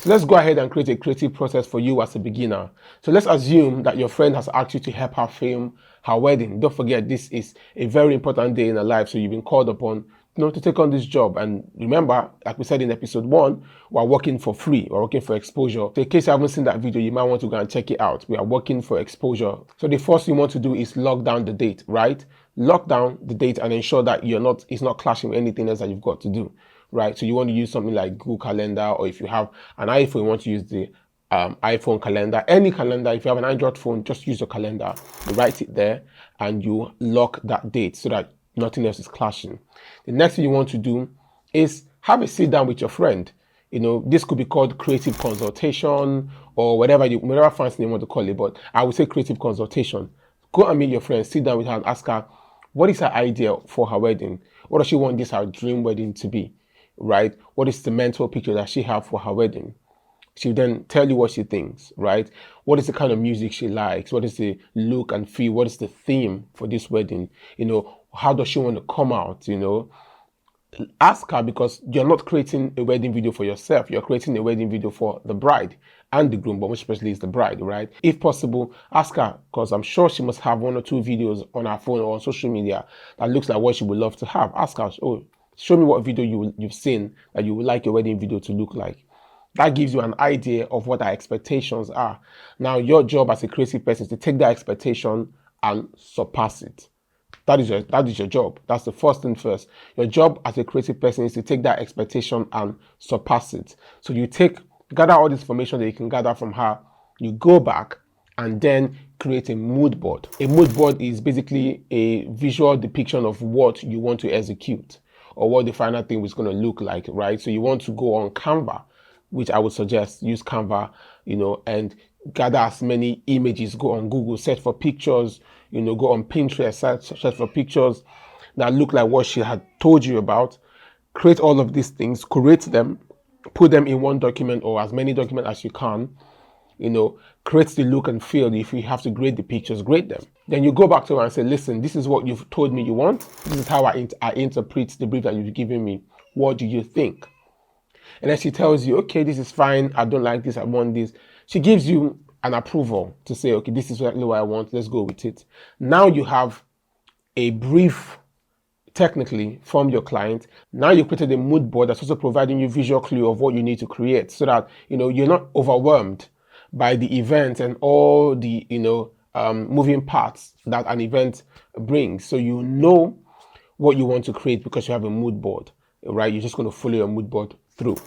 So let's go ahead and create a creative process for you as a beginner. So let's assume that your friend has asked you to help her film her wedding. Don't forget, this is a very important day in her life. So you've been called upon, to take on this job. And remember, like we said in episode 1, we're working for free. We're working for exposure. So in case you haven't seen that video, you might want to go and check it out. We are working for exposure. So the first thing you want to do is lock down the date, right? Lock down the date and ensure that it's not clashing with anything else that you've got to do. Right, so you want to use something like Google Calendar, or if you have an iPhone, you want to use the iPhone calendar, any calendar. If you have an Android phone, just use your calendar. You write it there and you lock that date so that nothing else is clashing. The next thing you want to do is have a sit down with your friend. This could be called creative consultation or whatever fancy name you want to call it, but I would say creative consultation. Go and meet your friend, sit down with her and ask her, what is her idea for her wedding? What does she want this her dream wedding to be? Right? What is the mental picture that she has for her wedding? She'll then tell you what she thinks, right? What is the kind of music she likes? What is the look and feel? What is the theme for this wedding? How does she want to come out? Ask her, because you're not creating a wedding video for yourself. You're creating a wedding video for the bride and the groom, but most especially is the bride, right? If possible, ask her, because I'm sure she must have 1 or 2 videos on her phone or on social media that looks like what she would love to have. Ask her, oh, show me what video you've seen that you would like your wedding video to look like. That gives you an idea of what our expectations are. Now, your job as a creative person is to take that expectation and surpass it. That is your job. That's the first thing first. Your job as a creative person is to take that expectation and surpass it. So you gather all this information that you can gather from her, you go back and then create a mood board. A mood board is basically a visual depiction of what you want to execute, or what the final thing is going to look like, right? So you want to go on Canva, which I would suggest use Canva, and gather as many images. Go on Google, search for pictures, go on Pinterest, search for pictures that look like what she had told you about. Create all of these things, curate them, put them in one document or as many documents as you can. Create the look and feel. If you have to grade the pictures, grade them. Then you go back to her and say, listen, this is what you've told me you want. This is how I interpret the brief that you've given me. What do you think? And then she tells you, okay, this is fine. I don't like this. I want this. She gives you an approval to say, okay, this is exactly what I want. Let's go with it. Now you have a brief, technically, from your client. Now you've created a mood board that's also providing you visual clue of what you need to create, so that, you're not overwhelmed by the event and all the, moving parts that an event brings. So you know what you want to create because you have a mood board, right? You're just going to follow your mood board through.